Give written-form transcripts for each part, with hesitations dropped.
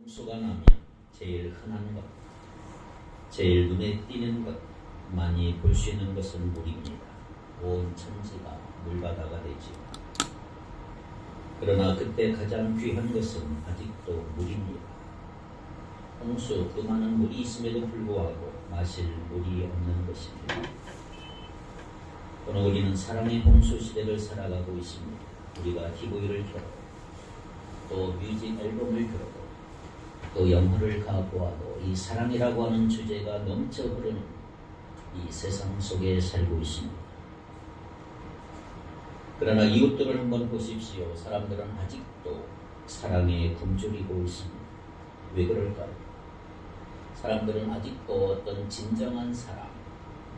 홍수가 나면 제일 흔한 것, 제일 눈에 띄는 것, 많이 볼 수 있는 것은 물입니다. 온 천지가 물바다가 되지요. 그러나 그때 가장 귀한 것은 아직도 물입니다. 홍수, 그 많은 물이 있음에도 불구하고 마실 물이 없는 것입니다. 오늘 우리는 사랑의 홍수 시대를 살아가고 있습니다. 우리가 TV를 켜고 또 뮤직 앨범을 들어도 또 영화를 가보아도 이 사랑이라고 하는 주제가 넘쳐 흐르는 이 세상 속에 살고 있습니다. 그러나 이웃들을 한번 보십시오. 사람들은 아직도 사랑에 굶주리고 있습니다. 왜 그럴까요? 사람들은 아직도 어떤 진정한 사랑,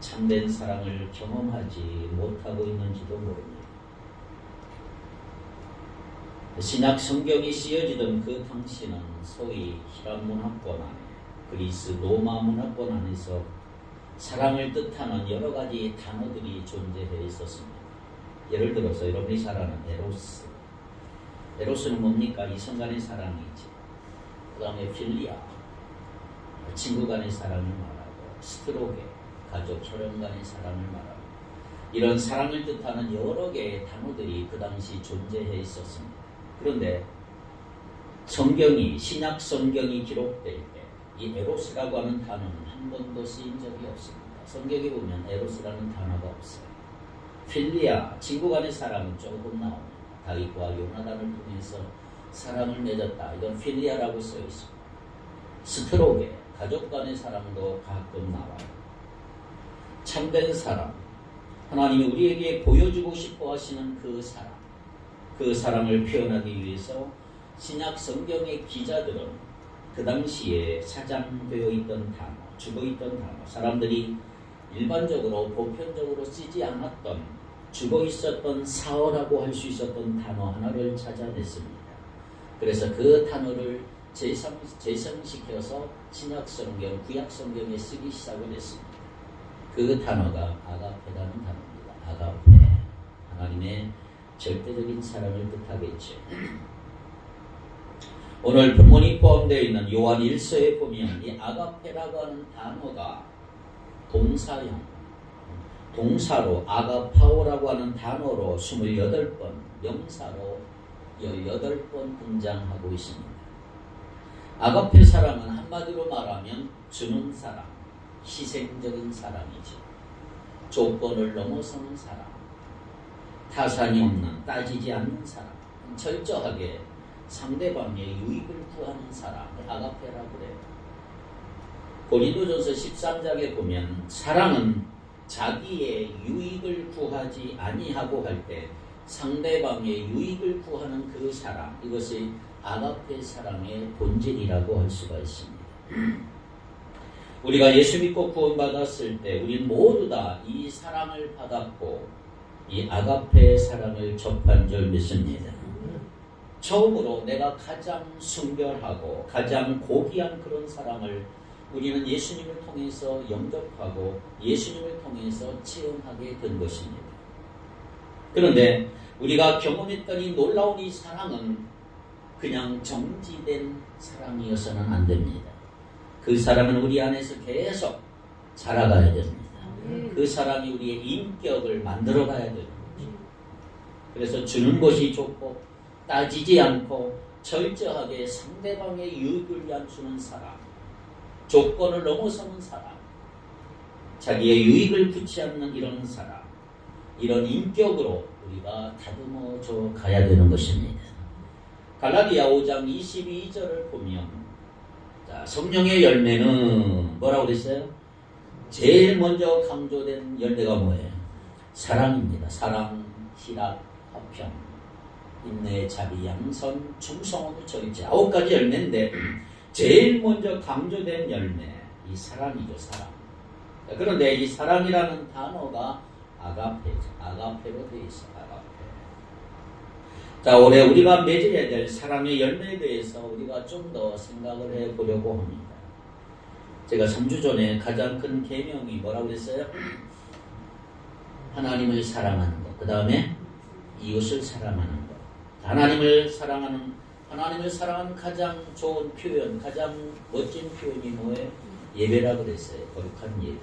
참된 사랑을 경험하지 못하고 있는지도 모릅니다. 신약 성경이 쓰여지던 그 당시는 소위 히람 문화권 안에, 그리스 로마 문화권 안에서 사랑을 뜻하는 여러 가지 단어들이 존재해 있었습니다. 예를 들어서 여러분이 잘 아는 에로스. 에로스는 뭡니까? 이성 간의 사랑이지. 그 다음에 필리아, 친구 간의 사랑을 말하고, 스트로게, 가족, 혈연 간의 사랑을 말하고, 이런 사랑을 뜻하는 여러 개의 단어들이 그 당시 존재해 있었습니다. 그런데 성경이, 신약 성경이 기록될 때 이 에로스라고 하는 단어는 한 번도 쓰인 적이 없습니다. 성경에 보면 에로스라는 단어가 없어요. 필리아, 친구 간의 사랑은 조금 나옵니다. 다윗과 요나단을 통해서 사랑을 맺었다. 이건 필리아라고 써 있습니다. 스트로게, 가족 간의 사랑도 가끔 나와요. 참된 사랑, 하나님이 우리에게 보여주고 싶어 하시는 그 사랑, 그 사랑을 표현하기 위해서 신약 성경의 기자들은 그 당시에 사장되어 있던 단어, 죽어있던 단어, 사람들이 일반적으로 보편적으로 쓰지 않았던, 죽어있었던 사어라고 할 수 있었던 단어 하나를 찾아냈습니다. 그래서 그 단어를 재성시켜서 신약 성경, 구약 성경에 쓰기 시작을 했습니다. 그 단어가 아가페라는 단어입니다. 아가페, 하나님의 절대적인 사랑을 뜻하겠죠. 오늘 본문이 포함되어 있는 요한 1서에 보면 이 아가페라고 하는 단어가 동사형, 동사로 아가파오라고 하는 단어로 28번, 명사로 18번 등장하고 있습니다. 아가페 사랑은 한마디로 말하면 주는 사랑, 희생적인 사랑이죠. 조건을 넘어서는 사랑, 타산이 없는, 따지지 않는 사랑, 철저하게 상대방의 유익을 구하는 사랑을 아가페라고 그래요. 고린도전서 13장에 보면 사랑은 자기의 유익을 구하지 아니하고 할 때 상대방의 유익을 구하는 그 사랑, 이것이 아가페 사랑의 본질이라고 할 수가 있습니다. 우리가 예수 믿고 구원받았을 때 우리는 모두 다 이 사랑을 받았고 이 아가페 사랑을 접한 줄 믿습니다. 처음으로 내가 가장 순결하고 가장 고귀한 그런 사랑을 우리는 예수님을 통해서 영접하고 예수님을 통해서 체험하게 된 것입니다. 그런데 우리가 경험했던 이 놀라운 이 사랑은 그냥 정지된 사랑이어서는 안 됩니다. 그 사랑은 우리 안에서 계속 자라가야 됩니다. 그 사람이 우리의 인격을 만들어가야 되는 거죠. 그래서 주는 것이 좋고 따지지 않고 철저하게 상대방의 유익을 위한 주는 사랑, 조건을 넘어서는 사랑, 자기의 유익을 붙지 않는 이런 사랑, 이런 인격으로 우리가 다듬어져 가야 되는 것입니다. 갈라디아 5장 22절을 보면 성령의 열매는 뭐라고 그랬어요? 제일 먼저 강조된 열매가 뭐예요? 사랑입니다. 사랑, 희락, 화평, 인내, 자비, 양선, 충성으로 적있지 9가지 열매인데 제일 먼저 강조된 열매, 이 사랑이죠. 사랑. 그런데 이 사랑이라는 단어가 아가페죠. 아가페로 되어 있어요. 아가페. 자, 올해 우리가 맺어야 될 사랑의 열매에 대해서 우리가 좀 더 생각을 해보려고 합니다. 제가 3주 전에 가장 큰 계명이 뭐라고 그랬어요? 하나님을 사랑하는 것, 그 다음에 이웃을 사랑하는 것. 하나님을 사랑하는 하나님을 사랑하는 가장 좋은 표현, 가장 멋진 표현이 뭐예요? 예배라 그랬어요. 거룩한 예배.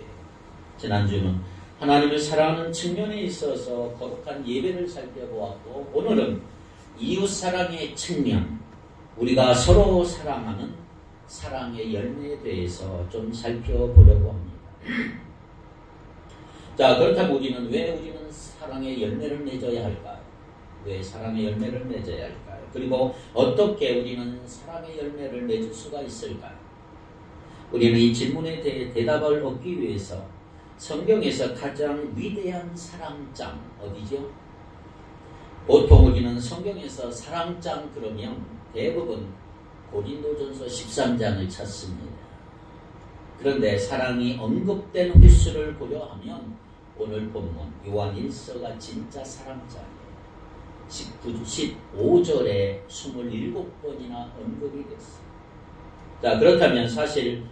지난주는 하나님을 사랑하는 측면에 있어서 거룩한 예배를 살펴보았고, 오늘은 이웃사랑의 측면, 우리가 서로 사랑하는 사랑의 열매에 대해서 좀 살펴보려고 합니다. 자, 그렇다면 우리는 왜 사랑의 열매를 맺어야 할까요? 왜 사랑의 열매를 맺어야 할까요? 그리고 어떻게 우리는 사랑의 열매를 맺을 수가 있을까요? 우리는 이 질문에 대해 대답을 얻기 위해서 성경에서 가장 위대한 사랑장 어디죠? 보통 우리는 성경에서 사랑장 그러면 대부분 고린도전서 13장을 찾습니다. 그런데 사랑이 언급된 횟수를 고려하면 오늘 본문 요한 1서가 진짜 사랑장이에요. 15절에 27번이나 언급이 됐어요. 자, 그렇다면 사실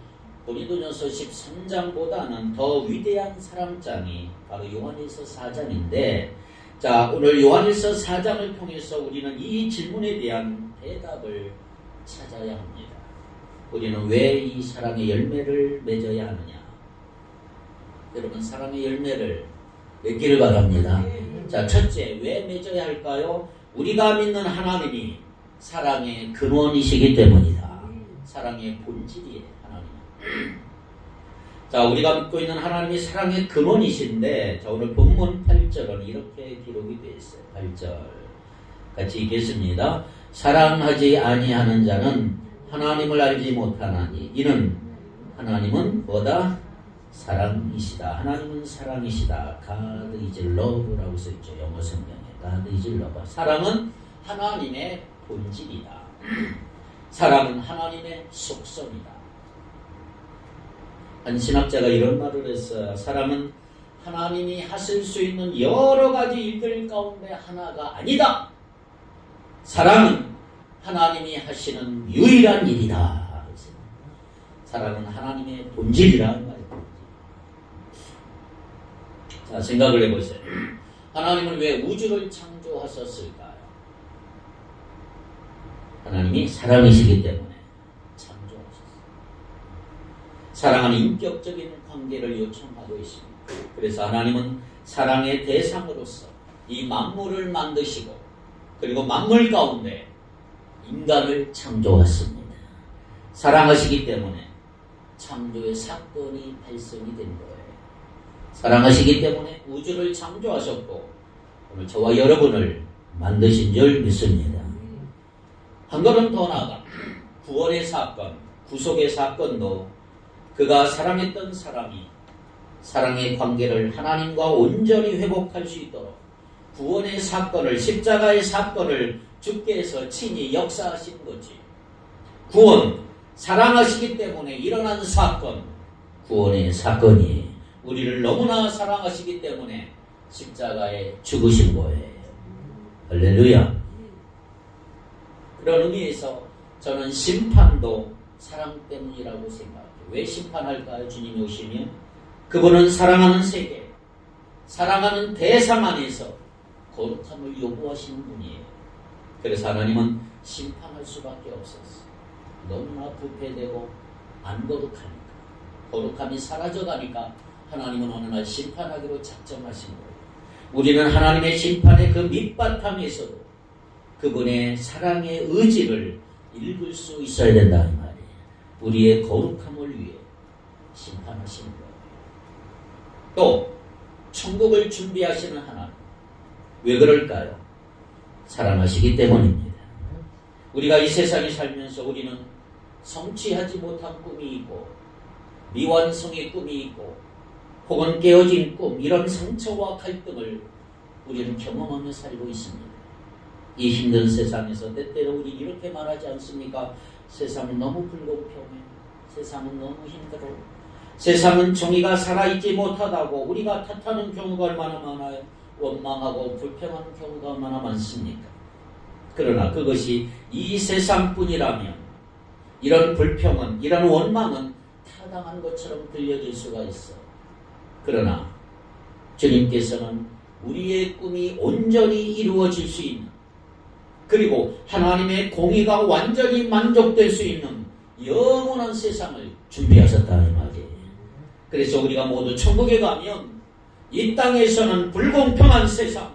고린도전서 13장보다는 더 위대한 사랑장이 바로 요한일서 4장인데, 자, 오늘 요한일서 4장을 통해서 우리는 이 질문에 대한 대답을 찾아야 합니다. 우리는 왜 이 사랑의 열매를 맺어야 하느냐? 여러분, 사랑의 열매를 맺기를 바랍니다. 자, 첫째, 왜 맺어야 할까요? 우리가 믿는 하나님이 사랑의 근원이시기 때문이다. 사랑의 본질이에요, 하나님. 자, 우리가 믿고 있는 하나님이 사랑의 근원이신데, 자, 오늘 본문 8절은 이렇게 기록이 되어 있어요. 8절 같이 읽겠습니다. 사랑하지 아니하는 자는 하나님을 알지 못하나니 이는 하나님은 뭐다? 사랑이시다. 하나님은 사랑이시다. God is love라고 써있죠. 영어 성경에. God is love. 사랑은 하나님의 본질이다. 사랑은 하나님의 속성이다. 한 신학자가 이런 말을 했어요. 사랑은 하나님이 하실 수 있는 여러 가지 일들 가운데 하나가 아니다. 사랑은 하나님이 하시는 유일한 일이다. 사랑은 하나님의 본질이라는 말이에요. 자, 생각을 해보세요. 하나님은 왜 우주를 창조하셨을까요? 하나님이 사랑이시기 때문에 창조하셨어요. 사랑은 인격적인 관계를 요청하고 있습니다. 그래서 하나님은 사랑의 대상으로서 이 만물을 만드시고, 그리고 만물 가운데 인간을 창조하셨습니다. 사랑하시기 때문에 창조의 사건이 발생이 된 거예요. 사랑하시기 때문에 우주를 창조하셨고 오늘 저와 여러분을 만드신 줄 믿습니다. 한 걸음 더 나아가 구원의 사건, 구속의 사건도 그가 사랑했던 사람이 사랑의 관계를 하나님과 온전히 회복할 수 있도록 구원의 사건을, 십자가의 사건을 주께서 친히 역사하신 거지. 구원, 사랑하시기 때문에 일어난 사건, 구원의 사건이 우리를 너무나 사랑하시기 때문에 십자가에 죽으신 거예요. 할렐루야. 그런 의미에서 저는 심판도 사랑 때문이라고 생각해요. 왜 심판할까요? 주님이 오시면 그분은 사랑하는 세계, 사랑하는 대상 안에서 거룩함을 요구하시는 분이에요. 그래서 하나님은 심판할 수밖에 없었어요. 너무나 부패되고 안 거룩하니까, 거룩함이 사라져가니까 하나님은 어느 날 심판하기로 작정하신 거예요. 우리는 하나님의 심판의 그 밑바탕에서도 그분의 사랑의 의지를 읽을 수 있어야 된다는 말이에요. 우리의 거룩함을 위해 심판하신 거예요. 또 천국을 준비하시는 하나님, 왜 그럴까요? 사랑하시기 때문입니다. 우리가 이 세상에 살면서 우리는 성취하지 못한 꿈이 있고 미완성의 꿈이 있고 혹은 깨어진 꿈, 이런 상처와 갈등을 우리는 경험하며 살고 있습니다. 이 힘든 세상에서 때때로 우리 이렇게 말하지 않습니까? 세상은 너무 불공평해. 세상은 너무 힘들어. 세상은 정의가 살아있지 못하다고 우리가 탓하는 경우가 얼마나 많아요. 원망하고 불평하는 경우가 얼마나 많습니까? 그러나 그것이 이 세상뿐이라면 이런 불평은, 이런 원망은 타당한 것처럼 들려질 수가 있어. 그러나 주님께서는 우리의 꿈이 온전히 이루어질 수 있는 그리고 하나님의 공의가 완전히 만족될 수 있는 영원한 세상을 준비하셨다 이 말이에요. 그래서 우리가 모두 천국에 가면 이 땅에서는 불공평한 세상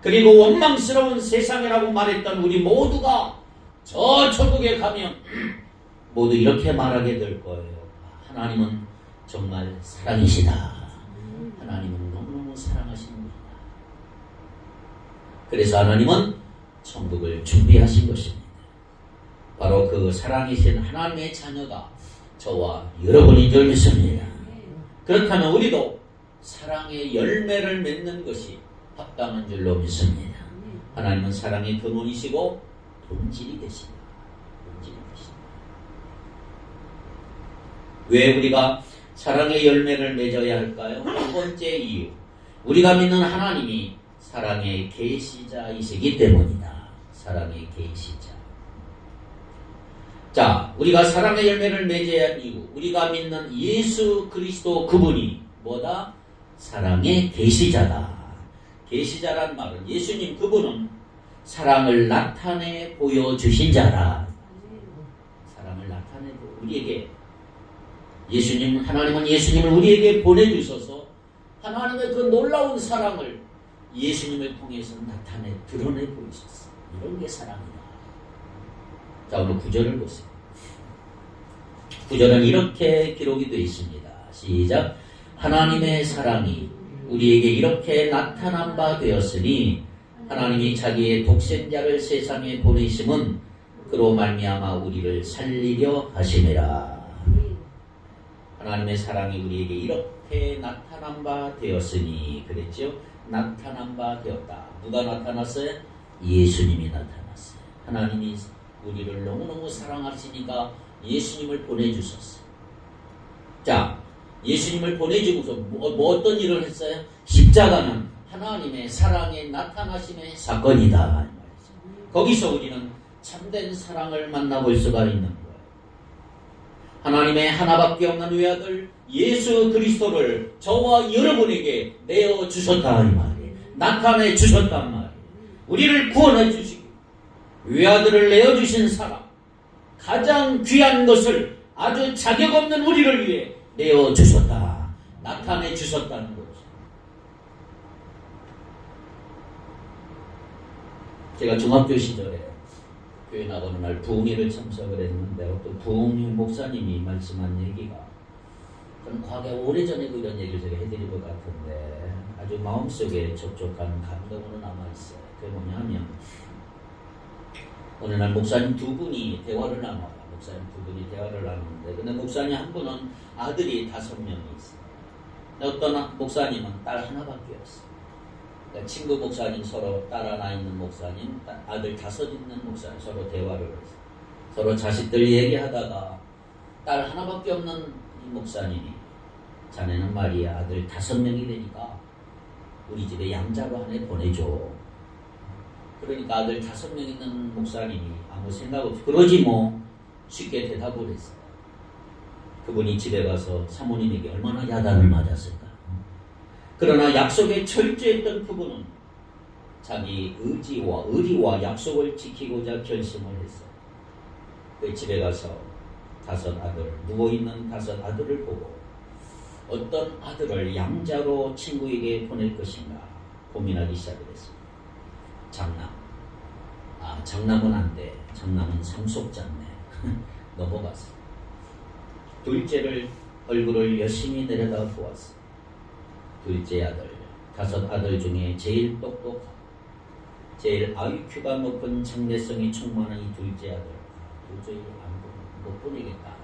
그리고 원망스러운 세상이라고 말했던 우리 모두가 저 천국에 가면 모두 이렇게 말하게 될 거예요. 하나님은 정말 사랑이시다. 하나님은 너무너무 사랑하시는 분이다. 그래서 하나님은 천국을 준비하신 것입니다. 바로 그 사랑이신 하나님의 자녀가 저와 여러분인 줄 믿습니다. 그렇다면 우리도 사랑의 열매를 맺는 것이 합당한 줄로 믿습니다. 하나님은 사랑의 근원이시고 본질이 되십니다. 왜 우리가 사랑의 열매를 맺어야 할까요? 첫 번째 이유, 우리가 믿는 하나님이 사랑의 계시자이시기 때문이다. 사랑의 계시자. 자, 우리가 사랑의 열매를 맺어야 할 이유, 우리가 믿는 예수 그리스도 그분이 뭐다? 사랑의 계시자다. 계시자란 말은 예수님 그분은 사랑을 나타내 보여주신 자라. 사랑을 나타내 우리에게 하나님은 예수님을 우리에게 보내주셔서 하나님의 그 놀라운 사랑을 예수님을 통해서 나타내 드러내 보이셨어요. 이런 게 사랑이다. 자, 오늘 구절을 보세요. 구절은 이렇게 기록이 되어 있습니다. 시작. 하나님의 사랑이 우리에게 이렇게 나타난 바 되었으니 하나님이 자기의 독생자를 세상에 보내심은 그로 말미암아 우리를 살리려 하심이라. 하나님의 사랑이 우리에게 이렇게 나타난 바 되었으니 그랬죠? 나타난 바 되었다. 누가 나타났어요? 예수님이 나타났어요. 하나님이 우리를 너무너무 사랑하시니까 예수님을 보내주셨어요. 자, 예수님을 보내주고서 어떤 일을 했어요? 십자가는 하나님의 사랑의 나타나심의 사건이다. 거기서 우리는 참된 사랑을 만나볼 수가 있는 거예요. 하나님의 하나밖에 없는 외아들 예수 그리스도를 저와 여러분에게 내어주셨다 이 말이에요. 나타내 주셨단 말이에요. 우리를 구원해 주시기 외아들을 내어주신 사람, 가장 귀한 것을 아주 자격 없는 우리를 위해 내어주셨다. 나타내 주셨다는 거죠. 제가 중학교 시절에 교회 나가는 날 부흥회를 참석을 했는데 어떤 부흥회 목사님이 말씀한 얘기가 저는 과거에 오래전에 이런 얘기를 제가 해드린 것 같은데 아주 마음속에 촉촉한 감동으로 남아있어요. 그게 뭐냐면 어느 날 목사님 두 분이 대화를 나눠요. 목사님 두 분이 대화를 나누는데 근데 목사님 한 분은 아들이 5명이 있어요. 어떤 목사님은 딸 하나밖에 없어요. 그러니까 친구 목사님 서로 딸 하나 있는 목사님, 아들 5 있는 목사님 서로 대화를 했어요. 서로 자식들 얘기하다가 딸 하나밖에 없는 이 목사님이 자네는 말이야 아들 5명이 되니까 우리 집에 양자로 하나 보내줘. 그러니까 아들 5명 있는 목사님이 아무 생각 없이 그러지 뭐 쉽게 대답을 했어요. 그분이 집에 가서 사모님에게 얼마나 야단을 맞았을까. 그러나 약속에 철저했던 그분은 자기 의리와 약속을 지키고자 결심을 했어요. 그 집에 가서 5 아들, 누워있는 5 아들을 보고 어떤 아들을 양자로 친구에게 보낼 것인가 고민하기 시작했습니다. 장남. 장남은 안 돼. 장남은 상속자네. 넘어갔어. 둘째를 얼굴을 열심히 내려다 보았어. 둘째 아들, 5 아들 중에 제일 똑똑하고 제일 IQ가 높은 장래성이 충만한 이 둘째 아들 도저히 못 보내겠다.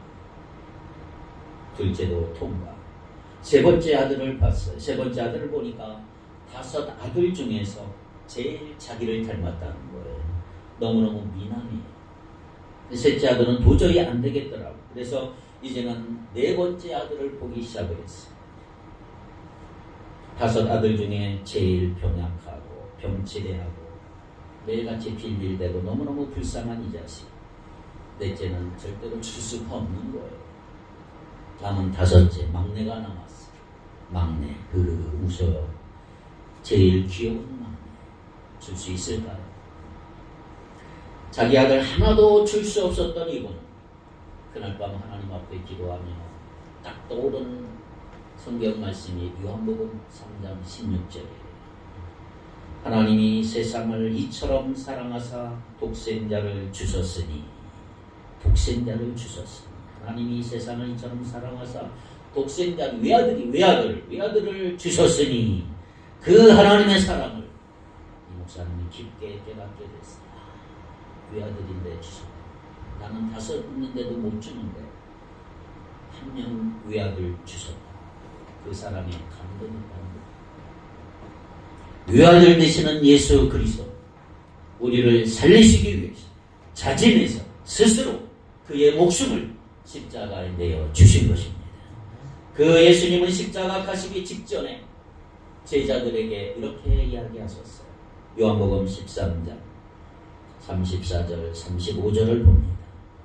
둘째도 통과. 3번째 아들을 봤어요. 3번째 아들을 보니까 5 아들 중에서 제일 자기를 닮았다는 거예요. 너무너무 미남이에요. 셋째 아들은 도저히 안 되겠더라고. 그래서 이제는 4번째 아들을 보기 시작을 했어요. 5 아들 중에 제일 병약하고 병치레하고 매일같이 빌빌대고 너무너무 불쌍한 이 자식. 넷째는 절대로 줄 수가 없는 거예요. 남은 5째 막내가 남았어요. 막내 웃어요. 제일 귀여운 막내 줄 수 있을까요? 자기 아들 하나도 줄 수 없었던 이분은 그날 밤 하나님 앞에 기도하며 딱 떠오른 성경 말씀이 요한복음 3장 16절이에요. 하나님이 세상을 이처럼 사랑하사 독생자를 주셨으니 하나님이 세상을 이처럼 사랑하사 독생자 외아들을 주셨으니 그 하나님의 사랑을 이 목사님이 깊게 깨닫게 됐어요. 외아들인데 주셨다. 나는 5 있는데도 못 주는데 한 명 외아들 주셨다. 그 사람이 감동했다는 거예요. 외아들 되시는 예수 그리스도 우리를 살리시기 위해서 자진해서 스스로 그의 목숨을 십자가에 내어 주신 것입니다. 그 예수님은 십자가 가시기 직전에 제자들에게 이렇게 이야기하셨어요. 요한복음 13장 34절 35절을 봅니다.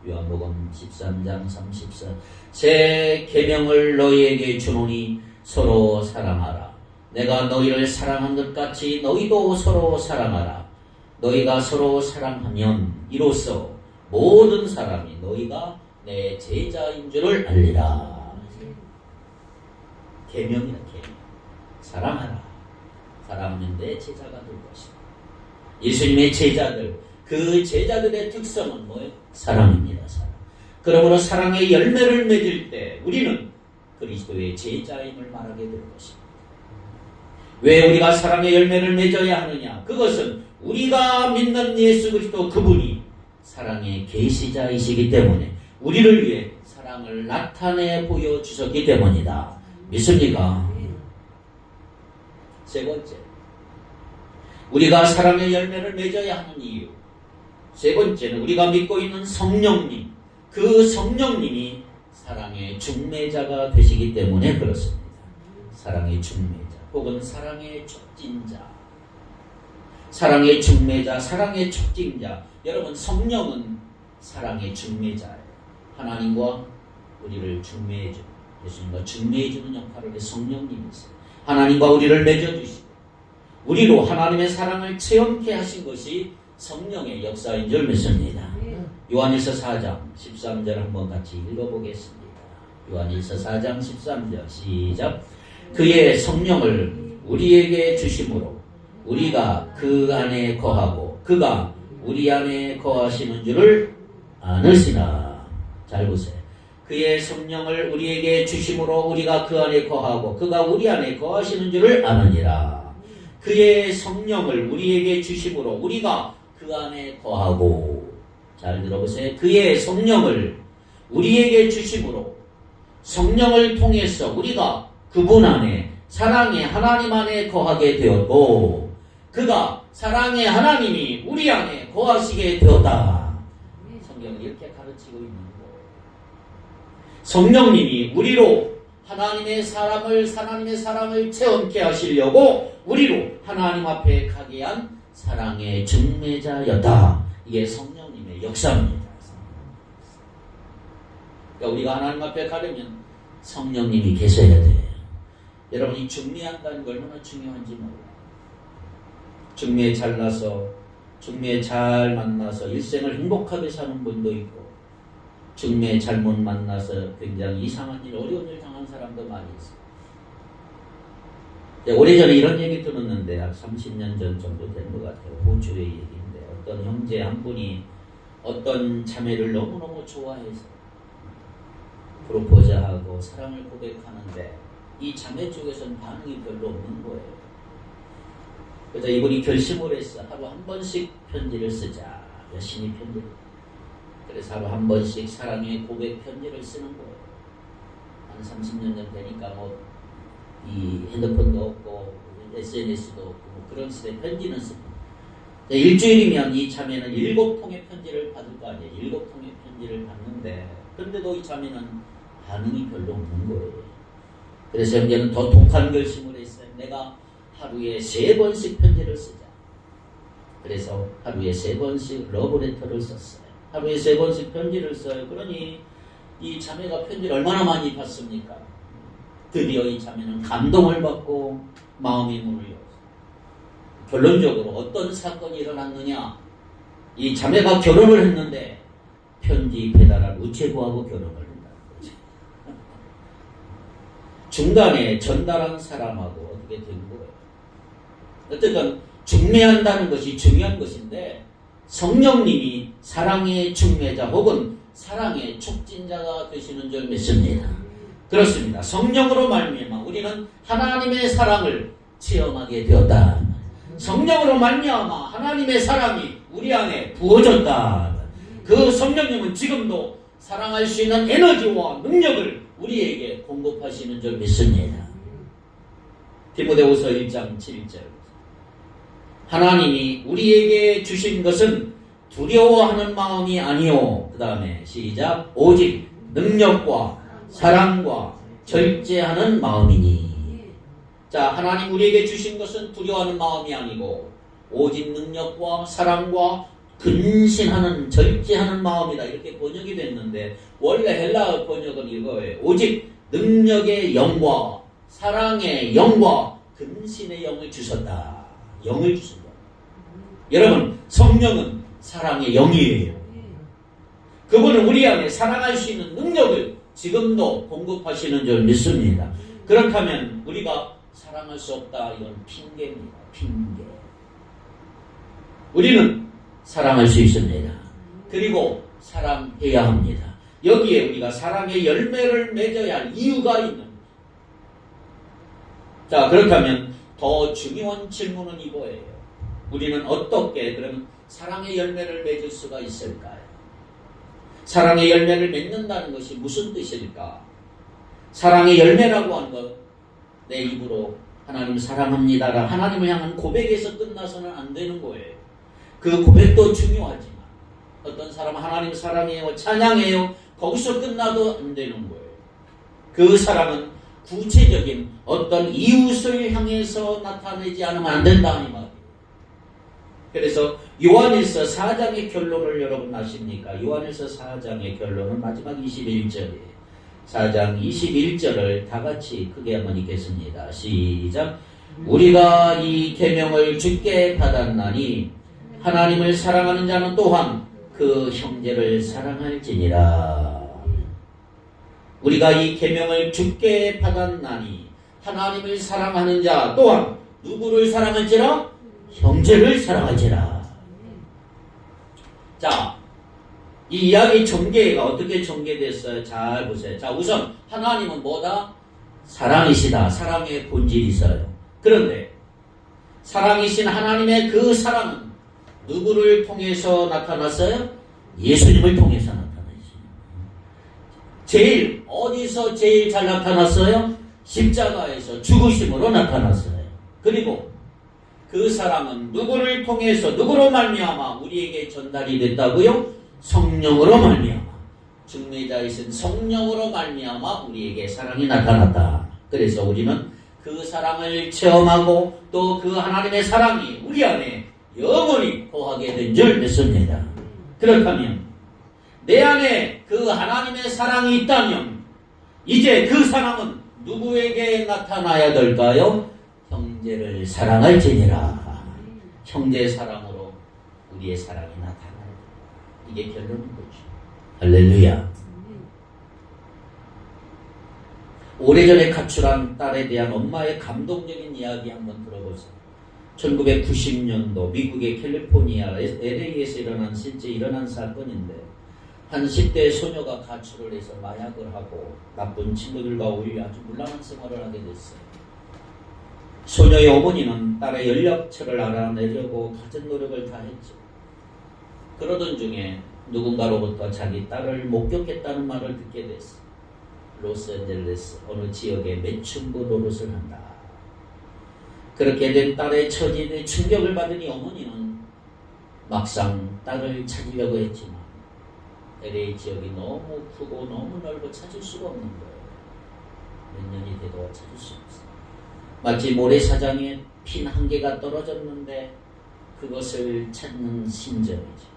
요한복음 13장 34 새 계명을 너희에게 주노니 서로 사랑하라. 내가 너희를 사랑한 것 같이 너희도 서로 사랑하라. 너희가 서로 사랑하면 이로써 모든 사람이 너희가 내 제자인 줄을 알리라. 계명이다. 계명. 사랑하라. 사랑하면 내 제자가 될 것이다. 예수님의 제자들, 그 제자들의 특성은 뭐예요? 사랑입니다. 사랑. 그러므로 사랑의 열매를 맺을 때 우리는 그리스도의 제자임을 말하게 될 것입니다. 왜 우리가 사랑의 열매를 맺어야 하느냐? 그것은 우리가 믿는 예수 그리스도 그분이 사랑의 계시자이시기 때문에 우리를 위해 사랑을 나타내 보여주셨기 때문이다. 믿습니까? 세 번째, 우리가 사랑의 열매를 맺어야 하는 이유. 세 번째는 우리가 믿고 있는 성령님, 그 성령님이 사랑의 중매자가 되시기 때문에 그렇습니다. 사랑의 중매자 혹은 사랑의 촉진자, 사랑의 중매자, 사랑의 촉진자. 여러분, 성령은 사랑의 중매자예요. 하나님과 우리를 중매해주는, 예수님과 중매해주는 역할을 성령님이세요. 하나님과 우리를 맺어주시고 우리로 하나님의 사랑을 체험케 하신 것이 성령의 역사인 줄 믿습니다. 요한일서 4장 13절 한번 같이 읽어보겠습니다. 요한일서 4장 13절 시작. 그의 성령을 우리에게 주심으로 우리가 그 안에 거하고 그가 우리 안에 거하시는 줄을 아느시나. 잘 보세요. 그의 성령을 우리에게 주심으로 우리가 그 안에 거하고 그가 우리 안에 거하시는 줄을 아느니라. 그의 성령을 우리에게 주심으로 우리가 그 안에 거하고, 잘 들어보세요. 그의 성령을 우리에게 주심으로 성령을 통해서 우리가 그분 안에 사랑의 하나님 안에 거하게 되었고 그가 사랑의 하나님이 우리 안에 거하시게 되었다. 성경은 이렇게 가르치고 있는 거예요. 성령님이 우리로 하나님의 사랑을 체험케 하시려고 우리로 하나님 앞에 가게 한 사랑의 중매자였다. 이게 성령님의 역사입니다. 그러니까 우리가 하나님 앞에 가려면 성령님이 계셔야 돼요. 여러분이 중매한다는 게 얼마나 중요한지 몰라요. 중매에 잘나서 중매에 잘 만나서 일생을 행복하게 사는 분도 있고 중매에 잘못 만나서 굉장히 이상한 일, 어려운 일 당한 사람도 많이 있어요. 오래전에 이런 얘기 들었는데 약 30년 전 정도 된 것 같아요. 호주의 얘기인데 어떤 형제 한 분이 어떤 자매를 너무너무 좋아해서 프로포즈하고 사랑을 고백하는데 이 자매 쪽에서는 반응이 별로 없는 거예요. 그래서 이분이 결심을 했어. 하루 한 번씩 편지를 쓰자. 열심히 편지를. 그래서 하루 한 번씩 사랑의 고백 편지를 쓰는 거예요. 한 30년 전 되니까 이 핸드폰도 없고 SNS도 없고 그런 시대에 편지는 쓰고 일주일이면 이 자매는 7통의 편지를 받을 거 아니에요. 7통의 편지를 받는데 그런데도 이 자매는 반응이 별로 없는 거예요. 그래서 이제는 더 독한 결심을 했어요. 내가 하루에 3번씩 편지를 쓰자. 그래서 하루에 3번씩 러브레터를 썼어요. 하루에 3번씩 편지를 써요. 그러니 이 자매가 편지를 얼마나 많이 받습니까? 드디어 이 자매는 감동을 받고 마음이 문을 열었어요. 결론적으로 어떤 사건이 일어났느냐? 이 자매가 결혼을 했는데 편지 배달한 우체부하고 결혼을 한다는 거죠. 중간에 전달한 사람하고 어떻게 된 거예요? 어쨌든 중매한다는 것이 중요한 것인데 성령님이 사랑의 중매자 혹은 사랑의 촉진자가 되시는 줄 믿습니다. 그렇습니다. 성령으로 말미암아 우리는 하나님의 사랑을 체험하게 되었다. 성령으로 말미암아 하나님의 사랑이 우리 안에 부어졌다. 그 성령님은 지금도 사랑할 수 있는 에너지와 능력을 우리에게 공급하시는 줄 믿습니다. 디모데후서 1장 7절. 하나님이 우리에게 주신 것은 두려워하는 마음이 아니요. 그 다음에 시작. 오직 능력과 사랑과 절제하는 마음이니. 자, 하나님 우리에게 주신 것은 두려워하는 마음이 아니고 오직 능력과 사랑과 근신하는 절제하는 마음이다. 이렇게 번역이 됐는데 원래 헬라어 번역은 이거예요. 오직 능력의 영과 사랑의 영과 근신의 영을 주셨다. 영을 주신다. 여러분, 성령은 사랑의 영이에요. 그분은 우리 안에 사랑할 수 있는 능력을 지금도 공급하시는 줄 믿습니다. 그렇다면 우리가 사랑할 수 없다. 이건 핑계입니다. 핑계. 우리는 사랑할 수 있습니다. 그리고 사랑해야 합니다. 여기에 우리가 사랑의 열매를 맺어야 할 이유가 있는 거예요. 자, 그렇다면 더 중요한 질문은 이거예요. 우리는 어떻게 그러면 사랑의 열매를 맺을 수가 있을까요? 사랑의 열매를 맺는다는 것이 무슨 뜻일까? 사랑의 열매라고 하는 것, 내 입으로 하나님 사랑합니다라 하나님을 향한 고백에서 끝나서는 안 되는 거예요. 그 고백도 중요하지만 어떤 사람은 하나님 사랑해요, 찬양해요, 거기서 끝나도 안 되는 거예요. 그 사랑은 구체적인 어떤 이웃을 향해서 나타내지 않으면 안 된다 이 말이에요. 그래서 요한일서 4장의 결론을 여러분 아십니까? 요한일서 4장의 결론은 마지막 21절이에요. 4장 21절을 다 같이 크게 한번 읽겠습니다. 시작. 우리가 이 계명을 주께 받았나니 하나님을 사랑하는 자는 또한 그 형제를 사랑할지니라. 우리가 이 계명을 주께 받았나니 하나님을 사랑하는 자 또한 누구를 사랑할지라? 형제를 사랑할지라. 자, 이 이야기 전개가 어떻게 전개됐어요? 잘 보세요. 자, 우선 하나님은 뭐다? 사랑이시다. 사랑의 본질이 있어요. 그런데 사랑이신 하나님의 그 사랑은 누구를 통해서 나타났어요? 예수님을 통해서 나타났어요. 어디서 제일 잘 나타났어요? 십자가에서 죽으심으로 나타났어요. 그리고 그 사랑은 누구를 통해서 누구로 말미암아 우리에게 전달이 됐다고요? 성령으로 말미암아. 중매자이신 성령으로 말미암아 우리에게 사랑이 나타났다. 그래서 우리는 그 사랑을 체험하고 또 그 하나님의 사랑이 우리 안에 영원히 거하게 된 줄 믿습니다. 그렇다면 내 안에 그 하나님의 사랑이 있다면 이제 그 사랑은 누구에게 나타나야 될까요? 형제를 사랑할지니라. 형제 사랑으로 우리의 사랑이 나타나야 된다. 이게 결론인 거죠. 할렐루야. 오래전에 가출한 딸에 대한 엄마의 감동적인 이야기 한번 들어보세요. 1990년도 미국의 캘리포니아 LA에서 실제 일어난 사건인데 한 10대 소녀가 가출을 해서 마약을 하고 나쁜 친구들과 어울려 아주 문란한 생활을 하게 됐어요. 소녀의 어머니는 딸의 연락처를 알아내려고 갖은 노력을 다 했죠. 그러던 중에 누군가로부터 자기 딸을 목격했다는 말을 듣게 됐어요. 로스앤젤레스 어느 지역에 매춘부 노릇을 한다. 그렇게 된 딸의 처지에 충격을 받으니 어머니는 막상 딸을 찾으려고 했지만 LA 지역이 너무 크고 너무 넓고 찾을 수가 없는 거예요. 몇 년이 돼도 찾을 수 없어요. 마치 모래사장에 핀 한 개가 떨어졌는데 그것을 찾는 심정이죠.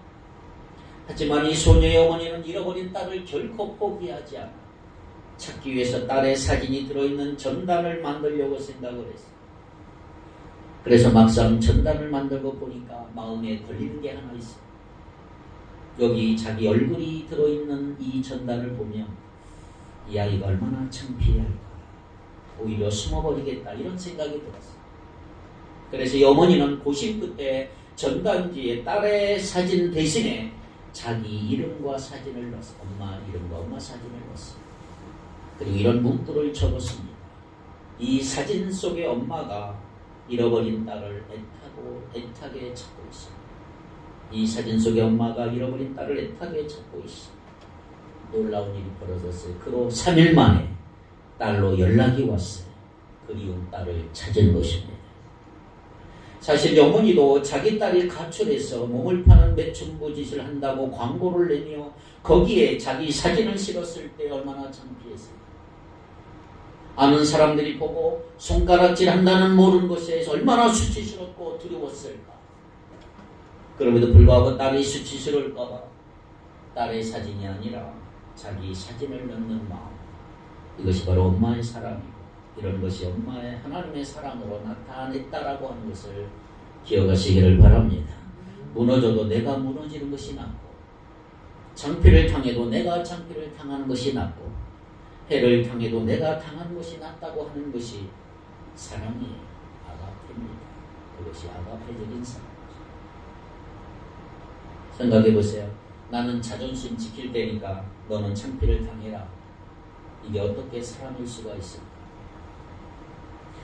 하지만 이 소녀의 어머니는 잃어버린 딸을 결코 포기하지 않아 찾기 위해서 딸의 사진이 들어있는 전단을 만들려고 생각을 했어요. 그래서 막상 전단을 만들고 보니까 마음에 걸리는 게 하나 있어요. 여기 자기 얼굴이 들어있는 이 전단을 보면 이 아이가 얼마나 창피할까, 오히려 숨어버리겠다 이런 생각이 들었어요. 그래서 이 어머니는 고심 끝에 전단지에 딸의 사진 대신에 자기 이름과 사진을 넣었어요. 엄마 이름과 엄마 사진을 넣었어요. 그리고 이런 문구를 적었습니다. 이 사진 속의 엄마가 잃어버린 딸을 애타게 찾고 있어. 이 사진 속의 엄마가 잃어버린 딸을 애타게 찾고 있어. 놀라운 일이 벌어졌어요. 그로 3일 만에 딸로 연락이 왔어요. 그리운 딸을 찾은 것입니다. 사실 어머니도 자기 딸이 가출해서 몸을 파는 매춘부 짓을 한다고 광고를 내며 거기에 자기 사진을 실었을 때 얼마나 창피했어요. 아는 사람들이 보고 손가락질 한다는 모르는 것에 얼마나 수치스럽고 두려웠을까. 그럼에도 불구하고 딸이 수치스러울까봐 딸의 사진이 아니라 자기 사진을 넣는 마음, 이것이 바로 엄마의 사랑이고, 이런 것이 엄마의 하나님의 사랑으로 나타냈다라고 하는 것을 기억하시기를 바랍니다. 무너져도 내가 무너지는 것이 낫고, 창피를 당해도 내가 창피를 당하는 것이 낫고, 해를 당해도 내가 당한 것이 낫다고 하는 것이 사랑이에요. 아가페입니다. 그것이 아가페적인 사랑이죠. 생각해 보세요. 나는 자존심 지킬 테니까 너는 창피를 당해라. 이게 어떻게 사랑일 수가 있을까?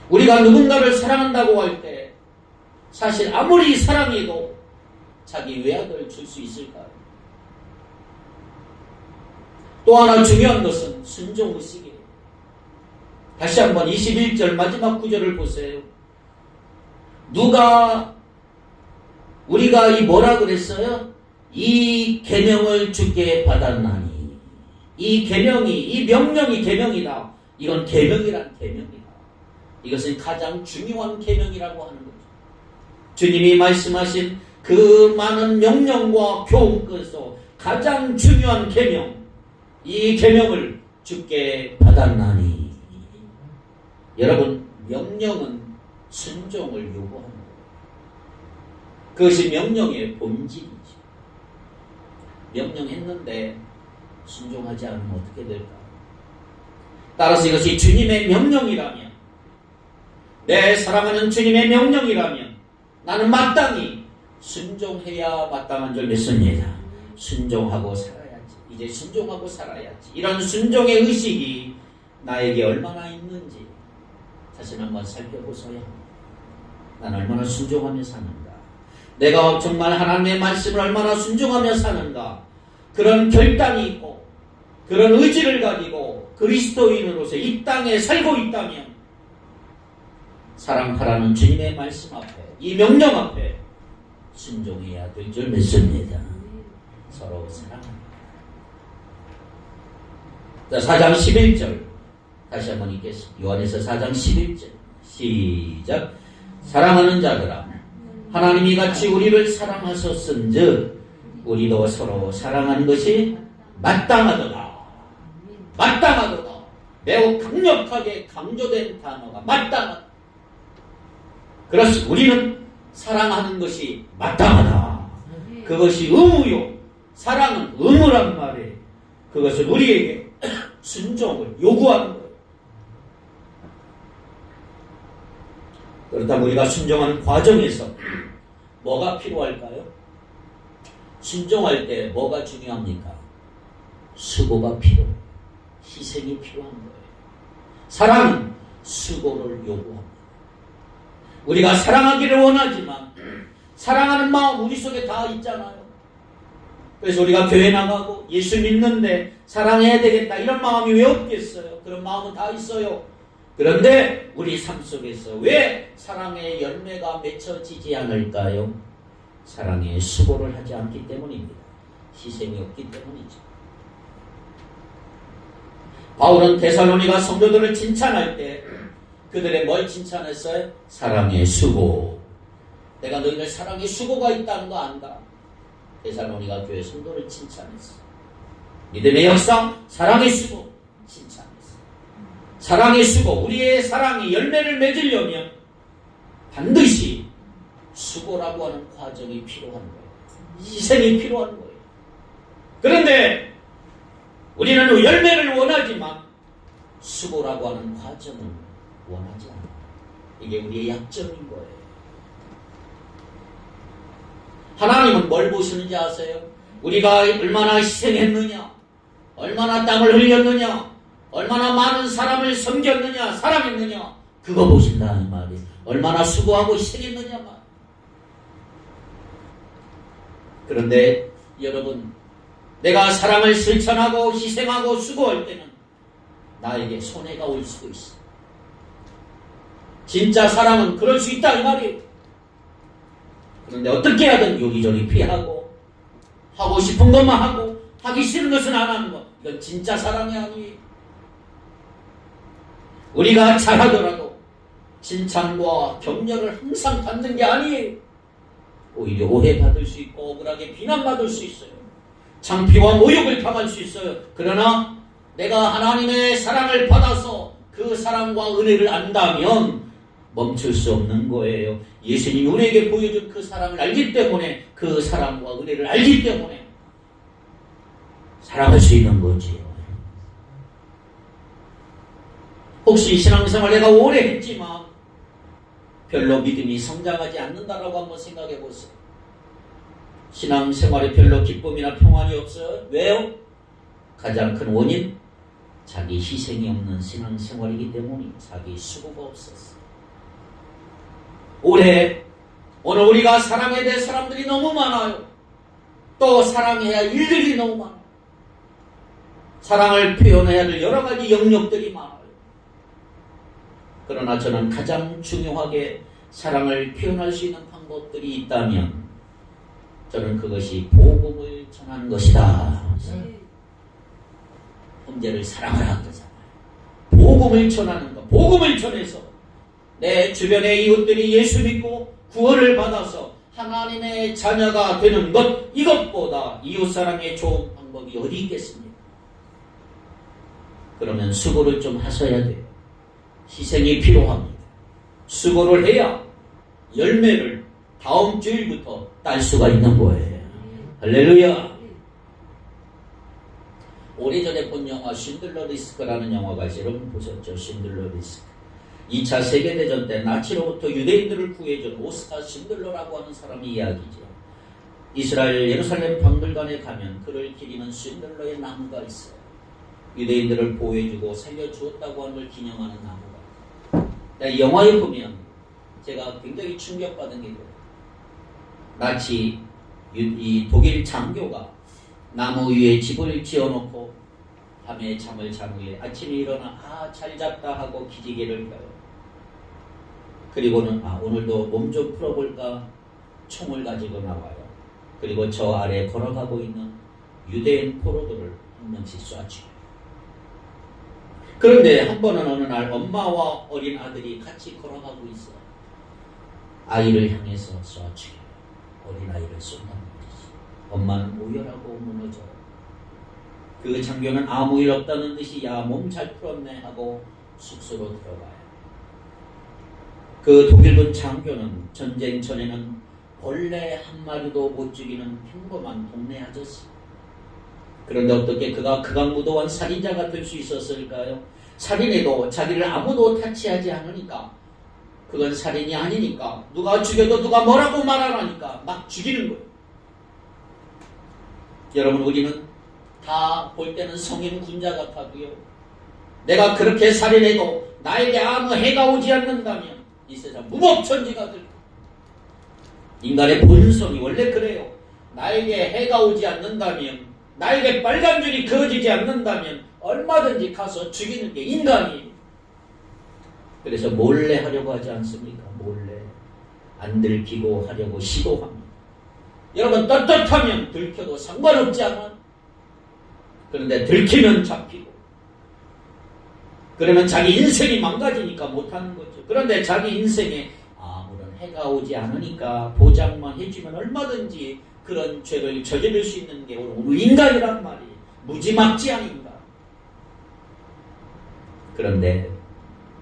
우리가 누군가를 사랑한다고 할 때 사실 아무리 사랑해도 자기 외압을 줄 수 있을까요? 또 하나 중요한 것은 순종의식이에요. 다시 한번 21절 마지막 구절을 보세요. 우리가 이 뭐라 그랬어요? 이 계명을 주께 받았나니. 이 계명이, 이 명령이 계명이다. 이건 계명이란 계명이다. 이것은 가장 중요한 계명이라고 하는 거죠. 주님이 말씀하신 그 많은 명령과 교훈에서 가장 중요한 계명, 이 계명을 주께 받았나니. 여러분, 명령은 순종을 요구하는 거예요. 그것이 명령의 본질이죠. 명령했는데 순종하지 않으면 어떻게 될까? 따라서 이것이 주님의 명령이라면, 내 사랑하는 주님의 명령이라면 나는 마땅히 순종해야 마땅한 줄 믿습니다. 순종하고 살아야지. 이제 순종하고 살아야지. 이런 순종의 의식이 나에게 얼마나 있는지 다시 한번 살펴보셔야 합니다. 나는 얼마나 순종하며 사는가? 내가 정말 하나님의 말씀을 얼마나 순종하며 사는가? 그런 결단이 있고 그런 의지를 가지고 그리스도인으로서 이 땅에 살고 있다면 사랑하라는 주님의 말씀 앞에, 이 명령 앞에 순종해야 될 줄 믿습니다. 서로 사랑합니다. 자, 4장 11절 다시 한번 읽겠습니다. 요한에서 4장 11절 시작. 사랑하는 자들아, 하나님이 같이 우리를 사랑하셨은즉 우리도 서로 사랑하는 것이 마땅하도다. 마땅하도다. 매우 강력하게 강조된 단어가 마땅하다. 그렇습니다. 우리는 사랑하는 것이 마땅하다. 그것이 의무요. 사랑은 의무란 말이에요. 그것은 우리에게 순종을 요구하는 거예요. 그렇다면 우리가 순종하는 과정에서 뭐가 필요할까요? 순종할 때 뭐가 중요합니까? 수고가 필요해요. 희생이 필요한 거예요. 사랑은 수고를 요구합니다. 우리가 사랑하기를 원하지만 사랑하는 마음 우리 속에 다 있잖아요. 그래서 우리가 교회 나가고 예수 믿는데 사랑해야 되겠다 이런 마음이 왜 없겠어요? 그런 마음은 다 있어요. 그런데 우리 삶 속에서 왜 사랑의 열매가 맺혀지지 않을까요? 사랑의 수고를 하지 않기 때문입니다. 희생이 없기 때문이죠. 바울은 데살로니가 성도들을 칭찬할 때 그들의 뭘 칭찬했어요? 사랑의 수고. 내가 너희들 사랑의 수고가 있다는 거 안다. 데살로니가 교회 성도를 칭찬했어. 믿음의 역사, 사랑의 수고 칭찬했어. 사랑의 수고, 우리의 사랑이 열매를 맺으려면 반드시 수고라고 하는 과정이 필요한 거예요. 희생이 필요한 거예요. 그런데 우리는 열매를 원하지만 수고라고 하는 과정을 원하지 않아요. 이게 우리의 약점인 거예요. 하나님은 뭘 보시는지 아세요? 우리가 얼마나 희생했느냐, 얼마나 땀을 흘렸느냐, 얼마나 많은 사람을 섬겼느냐, 사랑했느냐, 그거 보신다는 말이에요. 얼마나 수고하고 희생했느냐 말. 그런데 여러분, 내가 사랑을 실천하고 희생하고 수고할 때는 나에게 손해가 올 수도 있어. 진짜 사랑은 그럴 수 있다 이 말이에요. 그런데 어떻게 하든 요리조리 피하고 하고 싶은 것만 하고 하기 싫은 것은 안 하는 것, 이건 진짜 사랑이 아니에요. 우리가 잘하더라도 칭찬과 격려를 항상 받는 게 아니에요. 오히려 오해받을 수 있고 억울하게 비난받을 수 있어요. 창피와 모욕을 당할 수 있어요. 그러나 내가 하나님의 사랑을 받아서 그 사랑과 은혜를 안다면 멈출 수 없는 거예요. 예수님이 우리에게 보여준 그 사랑을 알기 때문에, 그 사랑과 은혜를 알기 때문에 사랑할 수 있는 거지요. 혹시 신앙생활 내가 오래 했지만 별로 믿음이 성장하지 않는다라고 한번 생각해 보세요. 신앙생활에 별로 기쁨이나 평안이 없어요. 왜요? 가장 큰 원인, 자기 희생이 없는 신앙생활이기 때문에, 자기 수고가 없었어요. 올해 오늘 우리가 사랑해야 될 사람들이 너무 많아요. 또 사랑해야 할 일들이 너무 많아요. 사랑을 표현해야 될 여러 가지 영역들이 많아요. 그러나 저는 가장 중요하게 사랑을 표현할 수 있는 방법들이 있다면 저는 그것이 복음을 전하는 것이다. 형제를 사랑하라 그러잖아요. 복음을 전하는 것, 복음을 전해서 내 주변의 이웃들이 예수 믿고 구원을 받아서 하나님의 자녀가 되는 것, 이것보다 이웃사랑의 좋은 방법이 어디 있겠습니까? 그러면 수고를 좀 하셔야 돼요. 희생이 필요합니다. 수고를 해야 열매를 다음 주일부터 딸 수가 있는 거예요. 할렐루야. 오래전에 본 영화 신들러 리스크라는 영화가 여러분 보셨죠? 신들러 리스크. 2차 세계대전 때 나치로부터 유대인들을 구해준 오스카 신들러라고 하는 사람의 이야기죠. 이스라엘 예루살렘 박물관에 가면 그를 기리는 신들러의 나무가 있어요. 유대인들을 보호해주고 살려주었다고 하는 걸 기념하는 나무가. 이 영화에 보면 제가 굉장히 충격받은 게 있어요. 나치 이 독일 장교가 나무 위에 집을 지어놓고 밤에 잠을 잔 후에 아침에 일어나 잘 잤다 하고 기지개를 펴요. 그리고는 오늘도 몸 좀 풀어볼까 총을 가지고 나와요. 그리고 저 아래 걸어가고 있는 유대인 포로들을 한 명씩 쏴죽여요. 그런데 한 번은 어느 날 엄마와 어린 아들이 같이 걸어가고 있어요. 아이를 향해서 쏴죽여요. 어린아이를 쏜단 말이지. 엄마는 오열하고 무너져요. 그 장교는 아무 일 없다는 듯이 야, 몸 잘 풀었네 하고 숙소로 들어가요. 그 독일군 장교는 전쟁 전에는 벌레 한 마리도 못 죽이는 평범한 동네 아저씨. 그런데 어떻게 그가 극악무도한 살인자가 될 수 있었을까요? 살인해도 자기를 아무도 타치하지 않으니까, 그건 살인이 아니니까, 누가 죽여도 누가 뭐라고 말 안 하니까 막 죽이는 거예요. 여러분, 우리는 다 볼 때는 성인 군자 같아도요, 내가 그렇게 살인해도 나에게 아무 해가 오지 않는다면 이 세상 무법천지가 될 거예요. 인간의 본성이 원래 그래요. 나에게 해가 오지 않는다면, 나에게 빨간 줄이 그어지지 않는다면 얼마든지 가서 죽이는 게 인간이에요. 그래서 몰래 하려고 하지 않습니까? 몰래 안 들키고 하려고 시도합니다. 여러분, 떳떳하면 들켜도 상관없지 않아? 그런데 들키면 잡히고, 그러면 자기 인생이 망가지니까 못하는 거죠. 그런데 자기 인생에 아무런 해가 오지 않으니까 보장만 해주면 얼마든지 그런 죄를 저지를 수 있는 게 오늘 인간이란 말이에요. 무지막지한 인간. 그런데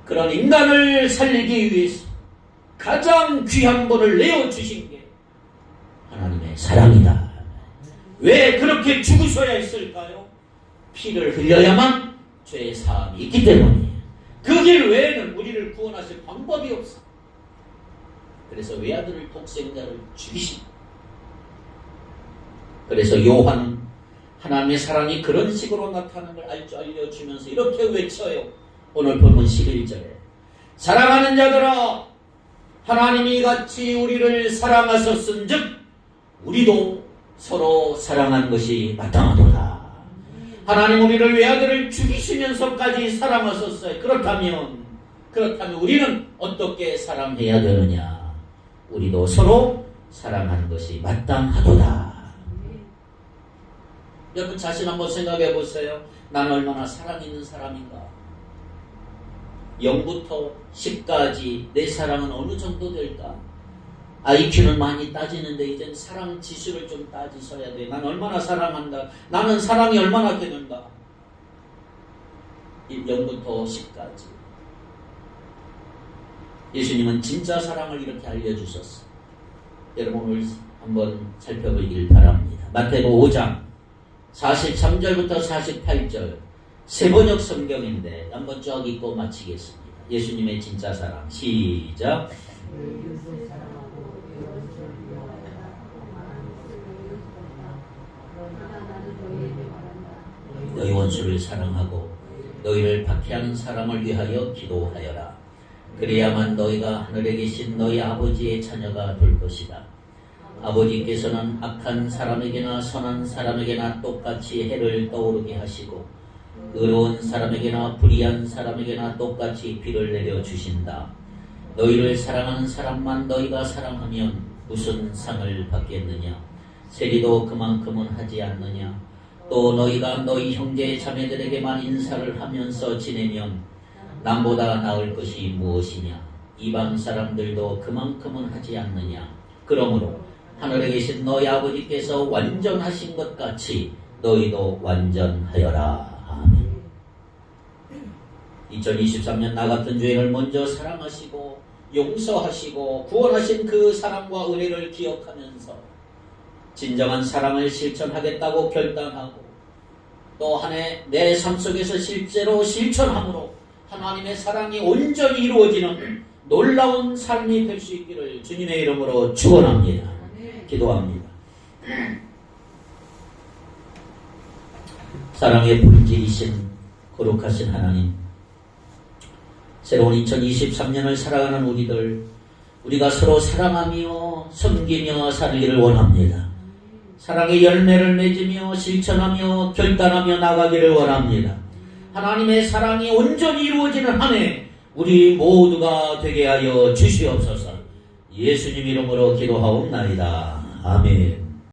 그런 인간을 살리기 위해서 가장 귀한 분을 내어주신 게 하나님의 사랑이다. 왜 그렇게 죽으셔야 했을까요? 피를 흘려야만 죄의 사함이 있기 때문이에요. 그 길 외에는 우리를 구원하실 방법이 없어. 그래서 외아들을 독생자를 죽이십니다. 그래서 요한은 하나님의 사랑이 그런 식으로 나타나는 걸 알려주면서 이렇게 외쳐요. 오늘 본문 11절에 사랑하는 자들아 하나님이 같이 우리를 사랑하셨은즉 우리도 서로 사랑하는 것이 마땅하도다. 하나님 우리를 외아들을 죽이시면서까지 사랑하셨어요. 그렇다면 우리는 어떻게 사랑해야 되느냐? 우리도 서로 사랑하는 것이 마땅하도다. 여러분 자신 한번 생각해 보세요. 나는 얼마나 사랑 있는 사람인가? 0부터 10까지 내 사랑은 어느 정도 될까? IQ는 많이 따지는데 이젠 사랑 지수를 좀 따지셔야 돼. 난 얼마나 사랑한다. 나는 사랑이 얼마나 되는가? 0부터 10까지. 예수님은 진짜 사랑을 이렇게 알려주셨어. 여러분 오늘 한번 살펴보길 바랍니다. 마태복음 5장 43절부터 48절 세번역 성경인데 한번 쭉 읽고 마치겠습니다. 예수님의 진짜 사랑 시작. 너희 원수를 사랑하고 너희를 박해하는 사람을 위하여 기도하여라. 그래야만 너희가 하늘에 계신 너희 아버지의 자녀가 될 것이다. 아버지께서는 악한 사람에게나 선한 사람에게나 똑같이 해를 떠오르게 하시고 의로운 사람에게나 불의한 사람에게나 똑같이 비를 내려주신다. 너희를 사랑하는 사람만 너희가 사랑하면 무슨 상을 받겠느냐? 세리도 그만큼은 하지 않느냐? 또 너희가 너희 형제 자매들에게만 인사를 하면서 지내면 남보다 나을 것이 무엇이냐? 이방 사람들도 그만큼은 하지 않느냐? 그러므로 하늘에 계신 너희 아버지께서 완전하신 것 같이 너희도 완전하여라. 아멘. 2023년 나 같은 죄인을 먼저 사랑하시고 용서하시고 구원하신 그 사랑과 은혜를 기억하면서 진정한 사랑을 실천하겠다고 결단하고 또 한 해 내 삶 속에서 실제로 실천함으로 하나님의 사랑이 온전히 이루어지는 놀라운 삶이 될 수 있기를 주님의 이름으로 축원합니다. 기도합니다. 사랑의 본질이신 거룩하신 하나님, 새로운 2023년을 살아가는 우리가 서로 사랑하며 섬기며 살기를 원합니다. 사랑의 열매를 맺으며 실천하며 결단하며 나가기를 원합니다. 하나님의 사랑이 온전히 이루어지는 한 해 우리 모두가 되게 하여 주시옵소서. 예수님 이름으로 기도하옵나이다. 아멘.